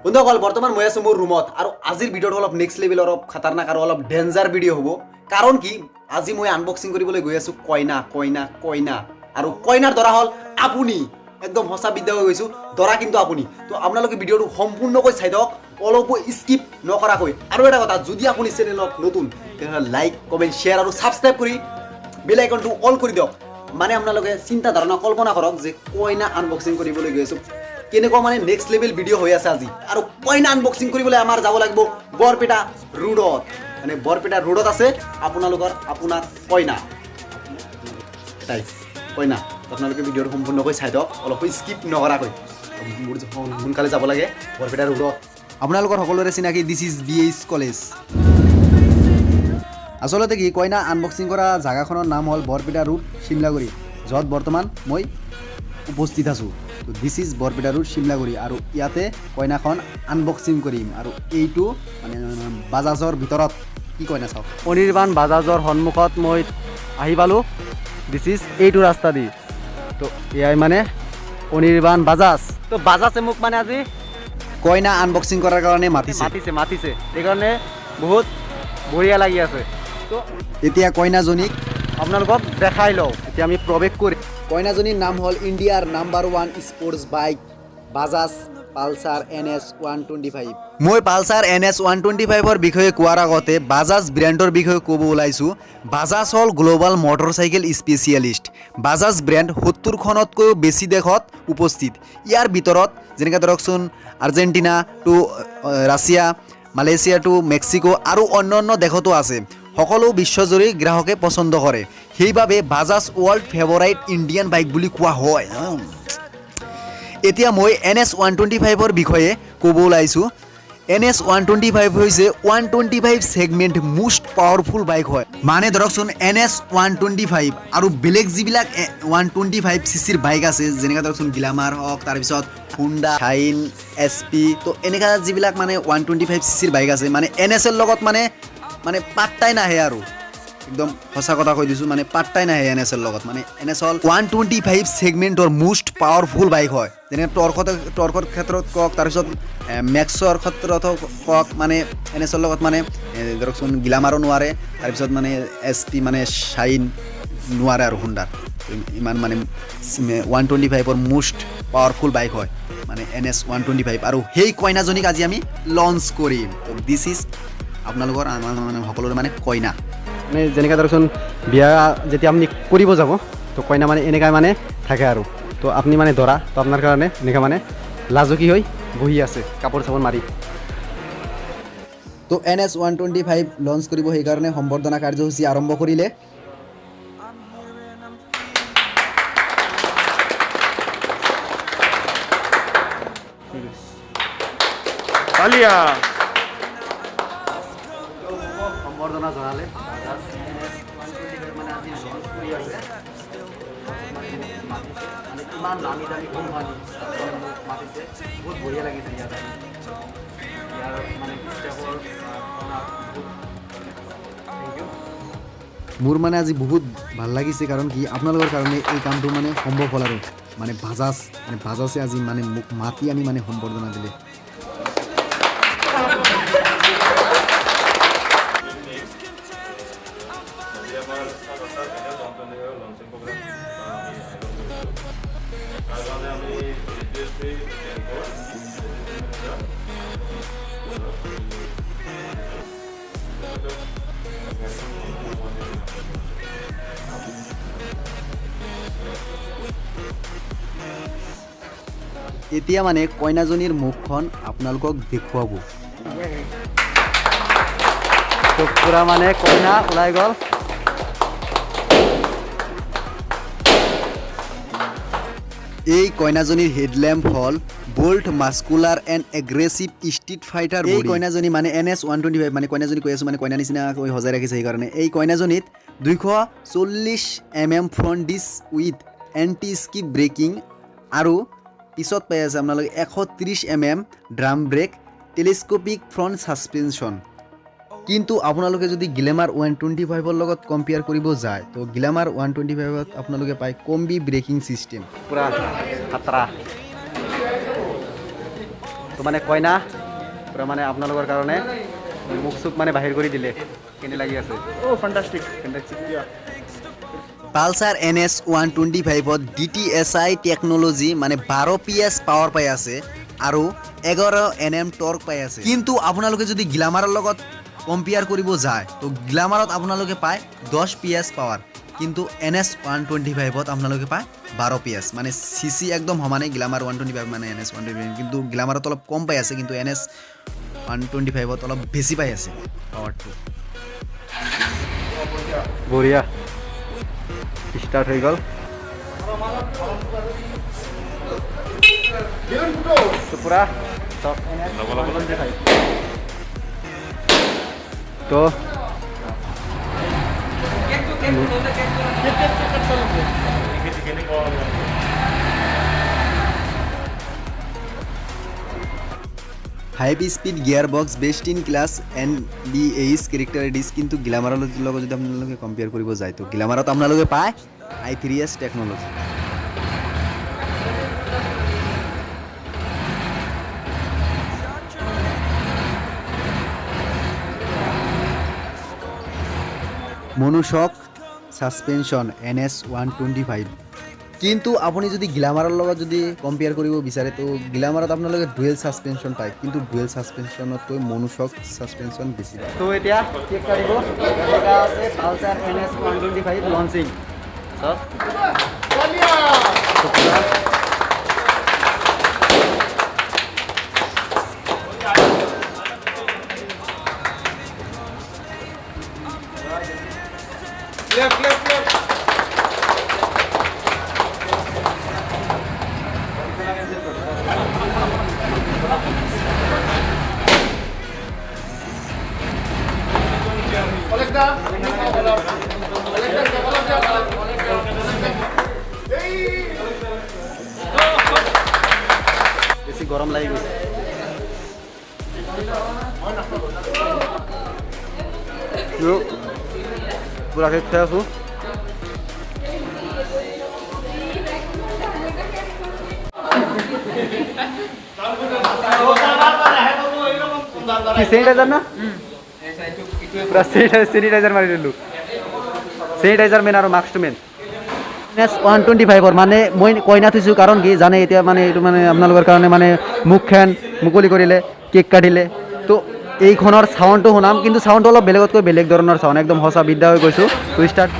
বন্ধুসকল বৰ্তমান মই আছোঁ মোৰ ৰুমত আৰু আজিৰ ভিডিঅ'টো অলপ নেক্সট লেভেলৰ অলপ খাতাৰনাক আৰু অলপ ডেঞ্জাৰ ভিডিঅ' হ'ব কাৰণ কি আজি মই আনবক্সিং কৰিবলৈ গৈ আছোঁ কইনা আৰু কইনাৰ দৰা হ'ল আপুনি একদম সঁচা বিদ্যা হৈ গৈছোঁ দৰা কিন্তু আপুনি তো আপোনালোকে ভিডিঅ'টো সম্পূৰ্ণকৈ চাই দিয়ক অলপো স্কিপ নকৰাকৈ আৰু এটা কথা যদি আপুনি চেনেলত নতুন তেতিয়াহ'লে লাইক কমেণ্ট শ্বেয়াৰ আৰু ছাবস্ক্ৰাইব কৰি বেল আইকনটো অল কৰি দিয়ক মানে আপোনালোকে চিন্তা ধাৰণা কল্পনা কৰক যে কইনা আনবক্সিং কৰিবলৈ গৈ আছোঁ কেনেকুৱা মানে নেক্সট লেভেল ভিডিঅ' হৈ আছে আজি আৰু কইনা আনবক্সিং কৰিবলৈ আমাৰ যাব লাগিব বৰপেটা ৰোডত মানে বৰপেটা ৰোডত আছে আপোনাৰ কইনা তাই কইনা আপোনালোকে ভিডিঅ'টো সম্পূৰ্ণকৈ চাই দিয়ক অলপ স্কিপ নকৰাকৈ মোৰ সোনকালে যাব লাগে বৰপেটা ৰোডত আপোনালোকৰ সকলোৰে চিনাকি দিছ ইজ BH কলেজ আচলতে কি কইনা আনবক্সিং কৰা জাগাখনৰ নাম হ'ল বৰপেটা ৰোড শিমলাগুৰি য'ত বৰ্তমান মই উপস্থিত আছোঁ তো this is Barpeta road Simlaguri আৰু ইয়াতে কইনাখন আনবক্সিং কৰিম আৰু এইটো মানে বাজাজৰ ভিতৰত কি কইনা চাওক অনিৰ্বাণ বাজাজৰ সন্মুখত মই আহি পালোঁ দিছ ইজ এইটো ৰাস্তা দি তো এয়াই মানে অনিৰ্বাণ বাজাজ তো বাজাজে মোক মানে আজি কইনা আনবক্সিং কৰাৰ কাৰণে মাতিছে সেইকাৰণে বহুত বঢ়িয়া লাগি আছে তো এতিয়া কইনাজনীক আপোনালোকক দেখাই লওঁ এতিয়া আমি প্ৰৱেশ কৰিম কইনাজনীৰ নাম হ'ল ইণ্ডিয়াৰ number 1 sports bike Bajaj Pulsar NS 125 মই পালচাৰ NS 125ৰ বিষয়ে কোৱাৰ আগতে বাজাজ ব্ৰেণ্ডৰ বিষয়ে ক'ব ওলাইছোঁ বাজাজ হ'ল global motorcycle specialist Bajaj brand 70খনতকৈও বেছি দেশত উপস্থিত ইয়াৰ ভিতৰত যেনেকৈ ধৰকচোন Argentina to Russia Malaysia to Mexico আৰু অন্যান্য দেশতো আছে সকলো বিশ্বজুৰি গ্ৰাহকে পচন্দ কৰে সেইবাবে বাজাজ ৱৰ্ল্ড ফেভাৰাইট ইণ্ডিয়ান বাইক বুলি কোৱা হয় এতিয়া মই NS 125ৰ বিষয়ে ক'ব ওলাইছোঁ NS 125 হৈছে 125 ছেগমেণ্ট মোষ্ট পাৱাৰফুল বাইক হয় মানে ধৰকচোন NS 125 আৰু বেলেগ যিবিলাক 125 চিচিৰ বাইক আছে যেনেকৈ ধৰকচোন গ্লামাৰ হওক তাৰপিছত হুণ্ডা শাইন SP তো এনেকুৱা যিবিলাক মানে 125 চিচিৰ বাইক আছে মানে NSৰ লগত মানে পাত্তাই নাহে আৰু একদম সঁচা কথা কৈ দিছোঁ মানে পাত্তাই নাহে NSৰ লগত মানে NS হ'ল 125 ছেগমেণ্টৰ মোষ্ট পাৱাৰফুল বাইক হয় যেনে টৰ্কৰ ক্ষেত্ৰত কওক তাৰপিছত মেক্সৰ ক্ষেত্ৰত কওক মানে NSৰ লগত মানে ধৰকচোন গ্লামাৰো নোৱাৰে তাৰপিছত মানে SP মানে শাইন নোৱাৰে আৰু হুণ্ডাৰ ইমান মানে 125ৰ মোষ্ট পাৱাৰফুল বাইক হয় মানে NS 125 আৰু সেই কইনাজনীক আজি আমি লঞ্চ কৰিম তো দিছ ইজ আপোনালোকৰ মানে সকলোৰে মানে কইনা মানে যেনেকৈ ধৰকচোন বিয়া যেতিয়া আপুনি কৰিব যাব তো কইনা মানে এনেকৈ মানে থাকে আৰু তো আপুনি মানে দৰা তো আপোনাৰ কাৰণে এনেকৈ মানে লাজুকী হৈ বহি আছে কাপোৰ চাপোৰ মাৰি তো NS 125 লঞ্চ কৰিব সেইকাৰণে সম্বৰ্ধনা কাৰ্যসূচী আৰম্ভ কৰিলে সম্বৰ্ধনা জনালে ইমান দামী কোম্পানী মাতিছে বহুত বঢ়িয়া লাগিছে ইয়াত ইয়াৰ মানে মোৰ মানে আজি বহুত ভাল লাগিছে কাৰণ কি আপোনালোকৰ কাৰণে এই কামটো মানে সম্ভৱ হ'ল আৰু মানে বাজাজে আজি মানে মোক মাতি আনি মানে সম্বৰ্ধনা দিলে এতিয়া মানে কইনাজনীৰ মুখখন আপোনালোকক দেখুৱাব তো পুৰা মানে কইনা ওলাই গ'ল এই কইনাজনীৰ হেডলেম্প হ'ল bold muscular and aggressive street fighter এই কইনাজনী মানে NS 125 মানে কইনাজনী কৈ আছোঁ মানে কইনা নিচিনা সজাই ৰাখিছে সেইকাৰণে এই কইনাজনীত 240 mm front disc with anti skid braking আৰু পিছত পাই আছে আপোনালোকে 130 mm drum brake telescopic front suspension কিন্তু আপোনালোকে যদি গ্লেমাৰ 125ৰ লগত কম্পেয়াৰ কৰিব যায় তো গ্লেমাৰ 125ত আপোনালোকে পায় কম্বি ব্ৰেকিং চিষ্টেম পুৰা খাতৰা তো মানে কইনা পুৰা মানে আপোনালোকৰ কাৰণে মুখ চুখ মানে বাহিৰ কৰি দিলে কেনে লাগি আছে ফেন্টাস্টিক পালসাৰ NS 125 DTSI টেকনোলজি মানে 12 PS পাৱাৰ পাই আছে আৰু 11 Nm টৰ্ক পাই আছে কিন্তু আপোনালোকে যদি গ্ল্যামাৰৰ লগত কম্পেয়াৰ কৰিব যায় তো গ্ল্যামাৰত আপোনালোকে পায় 10 PS পাৱাৰ কিন্তু NS 125 আপোনালোকে পায় 12 PS মানে সিসি একদম সমানে গ্ল্যামার 125 মানে NS 125 কিন্তু গ্ল্যামাৰত অলপ কম পাই আছে কিন্তু NS 125 অলপ বেছি পাই আছে পাৱাৰটো বঢ়িয়া স্টাৰ্ট হয়ে গেল তো পুৰা তো high speed gear box best in class NBA's characteristics কিন্তু গ্ল্যামাৰৰ লগত যদি আপোনালোকে কম্পেয়াৰ কৰিব যায় তো গ্ল্যামাৰত আপোনালোকে পায় i3s technology monoshock suspension NS 125 কিন্তু আপুনি যদি গ্ল্যামাৰৰ লগত যদি কম্পেয়াৰ কৰিব বিচাৰে তো গ্ল্যামাৰত আপোনালোকে ডুৱেল সাসপেনশন পায় কিন্তু ডুৱেল সাসপেনশনতকৈ মনোশক সাসপেনশন বেছি পায় তো এতিয়া চেক কৰিব এটা আছে পালসার NS 125 লঞ্চিং বেশি গরম লাগি গেছে পুরা খেতে আছো স্যানিটাইজার না পুরা স্যানিটাইজার মারি দিলু স্যানিটাইজার মেন আর মাস্ক মেন NS 125 মানে মই কৈ নাথিছোঁ কাৰণ কি জানে এতিয়া মানে এইটো মানে আপোনালোকৰ কাৰণে মানে মুখখন মুকলি কৰিলে কেক কাটিলে তো এইখনৰ সাউণ্ডটো শুনাম কিন্তু সাউণ্ডটো অলপ বেলেগতকৈ বেলেগ ধৰণৰ সাউণ্ড একদম সঁচা বিদ্যা হৈ গৈছোঁ তো start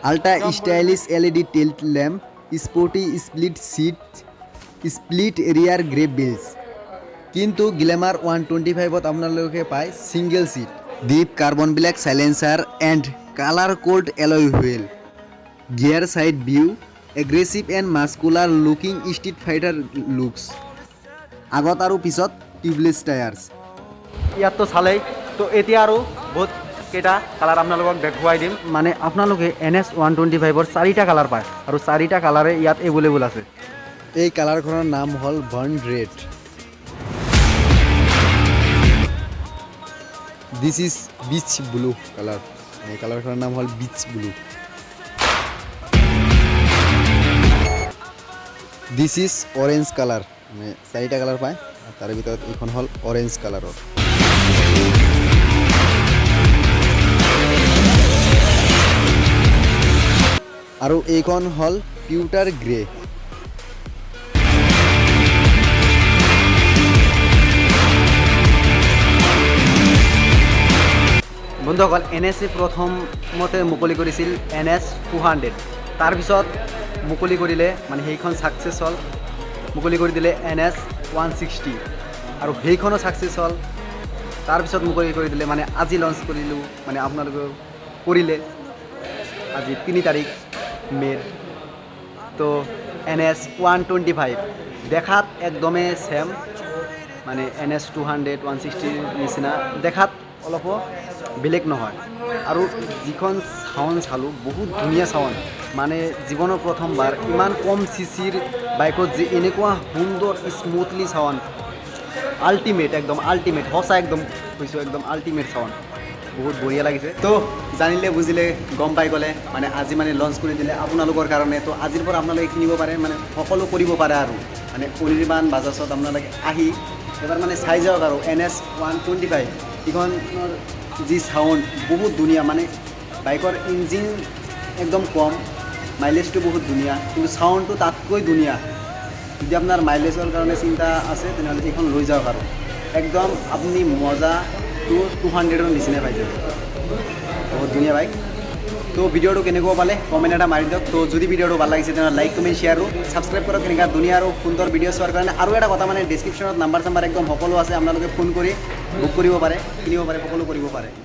ultra stylish LED tail lamp sporty split seat split rear grey bells কিন্তু গ্ল্যামার 125 আপোনালোকে পায় single seat deep carbon black silencer and colour cold alloy wheel gear side view aggressive and muscular looking street fighter looks আগত আৰু পিছত tubeless টায়াৰ্স ইয়াত তো চালেই তো এতিয়া আৰু বহুত কেইটা কালাৰ আপোনালোকক দেখুৱাই দিম মানে আপোনালোকে NS 125 চাৰিটা কালাৰ পায় আৰু চাৰিটা কালাৰে ইয়াত এভেইলেবল আছে এই কালাৰখনৰ নাম হ'ল বাৰ্ন ৰেড দিস ইজ বিচ ব্লু কালাৰ এই কালাৰখনৰ নাম হ'ল বিচ blue this is orange colour মানে চাৰিটা কালাৰ পায় তাৰে ভিতৰত এইখন হ'ল অৰেঞ্জ কালাৰৰ আৰু এইখন হ'ল পিউটাৰ গ্ৰে বন্ধুসকল NS প্ৰথমতে মুকলি কৰিছিল NS 200 তাৰপিছত মুকলি কৰিলে মানে সেইখন ছাকচেছ হ'ল মুকলি কৰি দিলে NS 160 আৰু সেইখনো ছাকচেছ হ'ল তাৰপিছত মুকলি কৰি দিলে মানে আজি লঞ্চ কৰিলোঁ মানে আপোনালোকে কৰিলে আজি 3 তাৰিখ মেৰ তো NS 125 দেখাত একদমেই সেম মানে NS 200 160 নিচিনা দেখাত অলপ বেলেগ নহয় আৰু যিখন সাউণ্ড চালোঁ বহুত ধুনীয়া সাউণ্ড মানে জীৱনৰ প্ৰথমবাৰ ইমান কম চিচিৰ বাইকত যে এনেকুৱা সুন্দৰ স্মুথলি চাউণ্ড আল্টিমেট একদম আল্টিমেট সঁচা একদম কৈছোঁ একদম আল্টিমেট চাউণ্ড বহুত বঢ়িয়া লাগিছে তো জানিলে বুজিলে গম পাই গ'লে মানে আজি মানে লঞ্চ কৰি দিলে আপোনালোকৰ কাৰণে তো আজিৰ পৰা আপোনালোকে কিনিব পাৰে মানে সকলো কৰিব পাৰে আৰু মানে অনিৰ্বাণ বাজাজত আপোনালোকে আহি এবাৰ মানে চাই যাওক আৰু NS 125 ইখনৰ যি চাউণ্ড বহুত ধুনীয়া মানে বাইকৰ ইঞ্জিন একদম কম মাইলেজটো বহুত ধুনীয়া কিন্তু চাউণ্ডটো তাতকৈ ধুনীয়া যদি আপোনাৰ মাইলেজৰ কাৰণে চিন্তা আছে তেনেহ'লে এইখন লৈ যাওক আৰু একদম আপুনি মজা 200ৰ নিচিনা পাই যাব বহুত ধুনীয়া বাইক তো ভিডিঅ'টো কেনেকুৱা পালে কমেণ্ট এটা মাৰি দিয়ক তো যদি ভিডিঅ'টো ভাল লাগিছে তেনেহ'লে লাইক কমেণ্ট শ্বেয়াৰ আৰু ছাবস্ক্ৰাইব কৰক এনেকুৱা ধুনীয়া আৰু সুন্দৰ ভিডিঅ' চোৱাৰ কাৰণে আৰু এটা কথা মানে ডিছক্ৰিপশ্যনত নাম্বাৰ চাম্বাৰ একদম সকলো আছে আপোনালোকে ফোন কৰি বুক কৰিব পাৰে কিনিব পাৰে সকলো কৰিব পাৰে